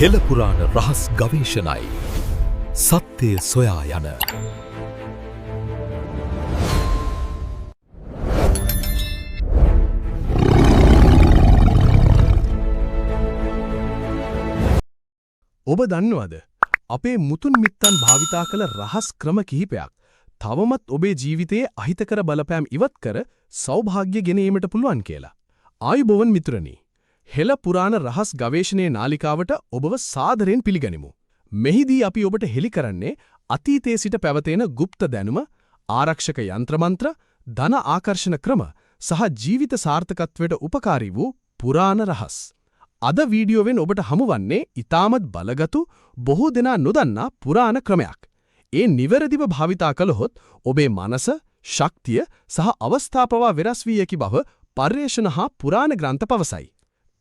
හෙළපුරාණ රහස් ගවේෂණයි. සත්‍යය සොයා යන. ඔබ දන්නවද? අපේ මුතුන් මිත්තන් භාවිතා කළ රහස් ක්‍රම කිහිපයක් තවමත් ඔබේ ජීවිතයේ අහිතකර බලපෑම් ඉවත් කර සෞභාග්‍ය ගෙනීමට පුළුවන් කියලා. ආයුබෝවන් මිතුරනි. හෙළ පුරාණ රහස් ගවේෂණයේ නාලිකාවට ඔබව සාදරයෙන් පිළිගනිමු. මෙහිදී අපි ඔබට හෙළි කරන්නේ අතීතයේ සිට පැවතෙන গুপ্ত දැනුම, ආරක්ෂක යන්ත්‍ර මන්ත්‍ර, ධන ආකර්ෂණ ක්‍රම සහ ජීවිත සාර්ථකත්වයට උපකාරී වූ පුරාණ රහස්. අද වීඩියෝවෙන් ඔබට හමුවන්නේ ඊටමත් බලගතු බොහෝ දෙනා නොදන්නා පුරාණ ක්‍රමයක්. ඒ නිවැරදිව භාවිතා කළහොත් ඔබේ මනස, ශක්තිය සහ අවස්ථා පවා වෙනස් වී යකි බව පර්යේෂණ හා පුරාණ ග්‍රන්ථ පවසයි.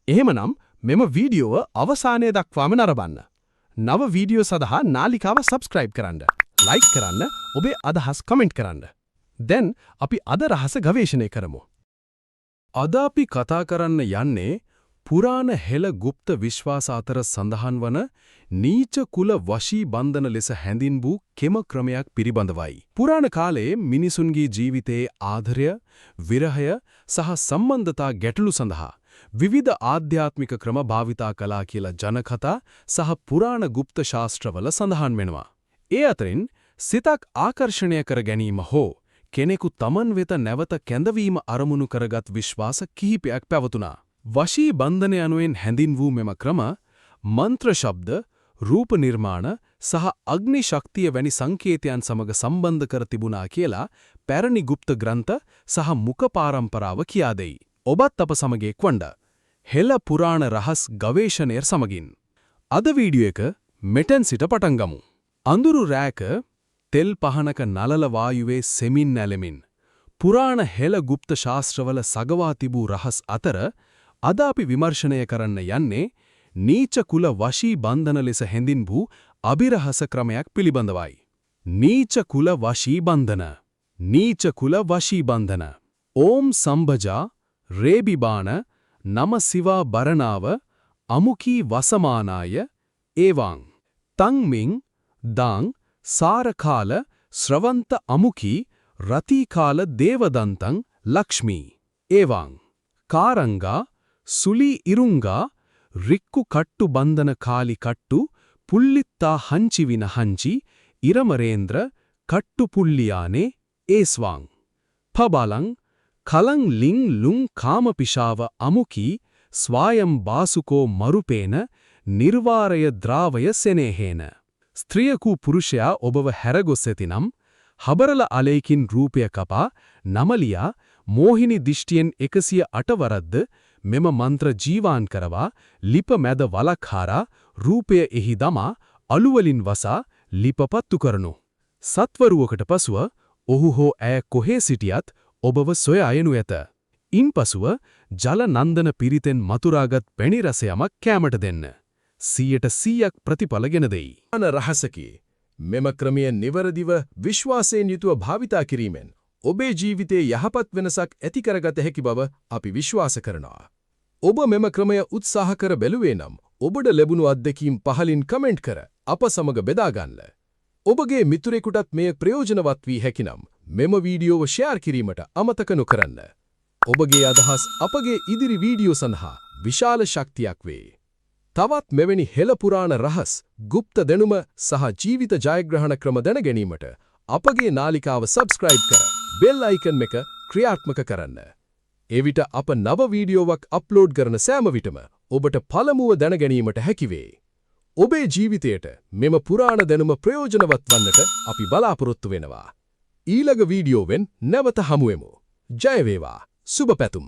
එහෙමනම් මෙම වීඩියෝව අවසානය දක්වාම නරඹන්න. නව වීඩියෝ සඳහා නාලිකාව සබ්ස්ක්‍රයිබ් කරන්න, ලයික් කරන්න, ඔබේ අදහස් කමෙන්ට් කරන්න. දැන් අපි අද රහස ගවේෂණය කරමු. අද අපි කතා කරන්න යන්නේ පුරාණ හෙළ গুপ্ত විශ්වාස අතර සඳහන් වන නීච කුල වශී බන්ධන ලෙස හැඳින් වූ කෙම ක්‍රමයක් පිළිබඳවයි. පුරාණ කාලයේ මිනිසුන්ගේ ජීවිතයේ ආදරය, විරහය සහ සම්බන්ධතා ගැටලු සඳහා විවිධ ආධ්‍යාත්මික ක්‍රම භාවිතා කළා කියලා ජනකතා සහ පුරාණ গুপ্ত ශාස්ත්‍රවල සඳහන් වෙනවා. ඒ අතරින් සිතක් ආකර්ෂණය කර ගැනීම හෝ කෙනෙකු තමන් වෙත නැවත කැඳවීම අරමුණු කරගත් විශ්වාස කිහිපයක් පැවතුණා. වශී බන්ධන යනුවෙන් හැඳින් වූ මෙම ක්‍රම මන්ත්‍ර ශබ්ද, රූප නිර්මාණ සහ අග්නි ශක්තිය වැනි සංකේතයන් සමග සම්බන්ධ කර තිබුණා කියලා පැරණි গুপ্ত ග්‍රන්ථ සහ මුඛ පාරම්පරාව කියා දෙයි. ඔබත් අප සමග එක්වන්න හෙළ පුරාණ රහස් ගවේෂණය සමගින් අද වීඩියෝ එක මෙතෙන් සිට පටන් ගමු. අඳුරු රැක තෙල් පහනක නලල වායුවේ සෙමින් නැලෙමින් පුරාණ හෙළ গুপ্ত ශාස්ත්‍රවල සගවා තිබූ රහස් අතර අද අපි විමර්ශනය කරන්න යන්නේ නීච කුල වශී බන්ධන ලෙස හැඳින් වූ අභිරහස ක්‍රමයක් පිළිබඳවයි. නීච කුල වශී බන්ධන. නීච කුල වශී බන්ධන. ඕම් සම්භජා රේබිබාන නම සිවා බරණාව අමුකී වසමානාය ඒවාං තංමින් දාං සාරකාල ශ්‍රවන්ත අමුකී රතිකාල දේවදන්තං ලක්ෂ්මී ඒවාං කාරංගා සුලී ඉරුංගා රික්කු කට්ටු බන්ධන කාලි කට්ටු පුල්ලිත්තා හංචිවින හංචි ඉරමරේන්ද්‍ර කට්ටු පුල්ලියානේ ඒස්වාං පබලං කලං ලිං ලුං කාමපිශාව අමුකී ස්වායම් බාසුකෝ මරුපේන නිර්වාරය ද්‍රාවය සෙනේහේන. ස්ත්‍රියකු පුරුෂයා ඔබව හැරගොස් ඇතිනම් හබරල අලේකින් රූපය කපා නමලියා මෝහිනි දිෂ්ටියෙන් 108 වරද්ද මෙම මන්ත්‍ර ජීවාන් කරවා ලිප මැද වලක්හාරා රූපය එහි දමා අලුවලින් වසා ලිපපත්තු කරනු. සත්වරුවකට පසුව ඔහු හෝ ඇය කොහේ සිටියත් ඔබව සොයායනු ඇත. ඉන්පසුව ජල නන්දන පිරිතෙන් මතුරාගත් පැණි රසයමක් කෑමට දෙන්න. 100% ප්‍රතිඵලගෙන දෙයි. අන රහසකි. මෙම ක්‍රමය නිවැරදිව විශ්වාසයෙන් යුතුව භාවිතා කිරීමෙන් ඔබේ ජීවිතයේ යහපත් වෙනසක් ඇති කරගත හැකි බව අපි විශ්වාස කරනවා. ඔබ මෙම ක්‍රමය උත්සාහ කර බැලුවේ නම් ඔබට ලැබුණු අත්දැකීම් පහලින් කමෙන්ට් කර අප සමග බෙදා ගන්න. ඔබගේ මිතුරෙකුටත් මෙය ප්‍රයෝජනවත් වී හැකිනම් මෙම වීඩියෝව ෂෙයාර් කිරීමට අමතක නොකරන්න. ඔබගේ අදහස් අපගේ ඉදිරි වීඩියෝ සඳහා විශාල ශක්තියක් වේ. තවත් මෙවැනි හෙළ පුරාණ රහස්, গুপ্ত දැනුම සහ ජීවිත ජයග්‍රහණ ක්‍රම දැන ගැනීමට අපගේ නාලිකාව සබ්ස්ක්‍රයිබ් කර බෙල් අයිකන් එක ක්‍රියාත්මක කරන්න. එවිට අප නව වීඩියෝවක් අප්ලෝඩ් කරන සෑම විටම ඔබට පළමුව දැන ගැනීමට හැකි වේ. ඔබේ ජීවිතයට මෙම පුරාණ දැනුම ප්‍රයෝජනවත් වන්නට අපි බලාපොරොත්තු වෙනවා. ඊළඟ වීඩියෝවෙන් නැවත හමුවෙමු. ජය වේවා. සුබ පැතුම්.